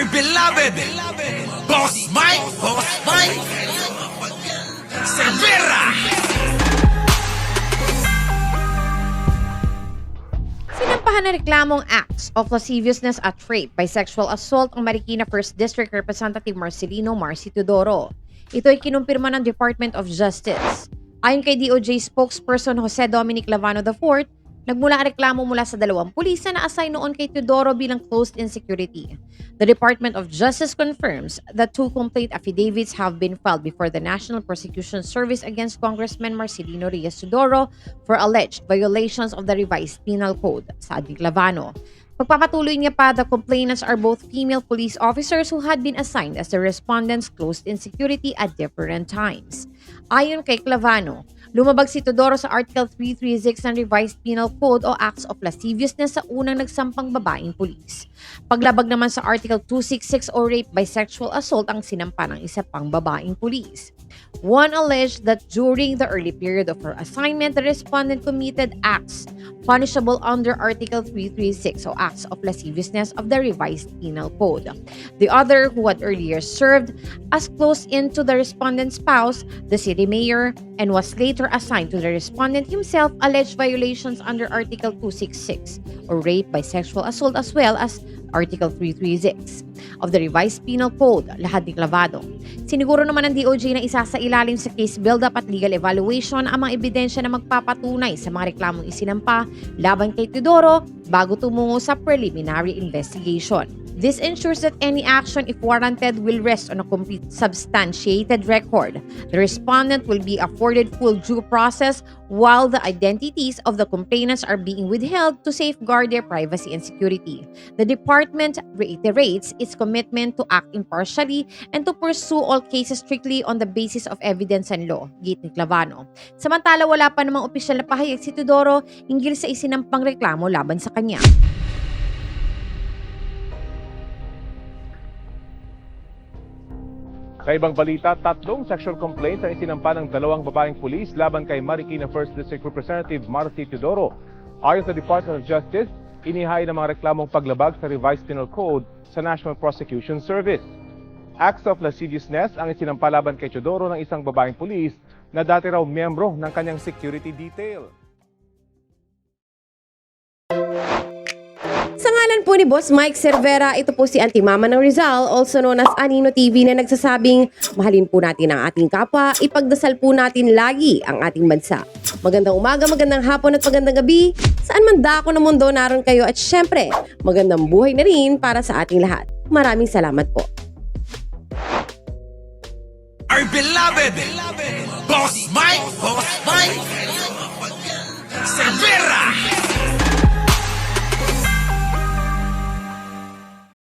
Our beloved Boss Mike Cervera. Sinampahan na reklamong acts of lasciviousness at rape by sexual assault ang Marikina 1st District Representative Marcelino Marcy Teodoro. Ito ay kinumpirma ng Department of Justice. Ayon kay DOJ spokesperson Jose Dominic Lavano IV, nagmula ang reklamo mula sa dalawang pulis na na-assign noon kay Teodoro bilang closed-in security. The Department of Justice confirms that 2 complaint affidavits have been filed before the National Prosecution Service against Congressman Marcelino Reyes Teodoro for alleged violations of the revised penal code, sabi ni Lavano. Pagpapatuloy niya pa, the complainants are both female police officers who had been assigned as the respondents closed-in security at different times. Ayon kay Clavano, lumabag si Teodoro sa Article 336 ng Revised Penal Code o Acts of Lasciviousness sa unang nagsampang babaeng pulis. Paglabag naman sa Article 266 o Rape by Sexual Assault ang sinampa ng isa pang babaeng pulis. One alleged that during the early period of her assignment, the respondent committed acts punishable under Article 336 o Acts of Lasciviousness of the Revised Penal Code. The other, who had earlier served as close-in to the respondent's spouse, the city mayor, and was later assigned to the respondent himself, alleged violations under Article 266 or Rape by Sexual Assault as well as Article 336 of the Revised Penal Code, lahad ni Clavado. Siniguro naman ng DOJ na isa sa ilalim sa case build-up at legal evaluation ang mga ebidensya na magpapatunay sa mga reklamong isinampa laban kay Teodoro bago tumungo sa preliminary investigation. This ensures that any action, if warranted, will rest on a complete substantiated record. The respondent will be afforded full due process while the identities of the complainants are being withheld to safeguard their privacy and security. The department reiterates its commitment to act impartially and to pursue all cases strictly on the basis of evidence and law, gate ni Clavano. Samantala, wala pa namang opisyal na pahayag si Teodoro hinggil sa isinampang reklamo laban sa kanya. Sa ibang balita, 3 sexual complaints ang isinampa ng 2 babaeng pulis laban kay Marikina 1st District Representative Marcy Teodoro. Ayon sa Department of Justice, inihain ang mga reklamong paglabag sa Revised Penal Code sa National Prosecution Service. Acts of lasciviousness ang isinampa laban kay Teodoro ng isang babaeng pulis na dati raw miyembro ng kanyang security detail. Sa ngalan po ni Boss Mike Cervera, ito po si Auntie Mama ng Rizal, also known as Anino TV, na nagsasabing mahalin po natin ang ating kapwa, ipagdasal po natin lagi ang ating bansa. Magandang umaga, magandang hapon at magandang gabi, saan man dako ng mundo naroon kayo, at syempre, magandang buhay na rin para sa ating lahat. Maraming salamat po. Our beloved Boss Mike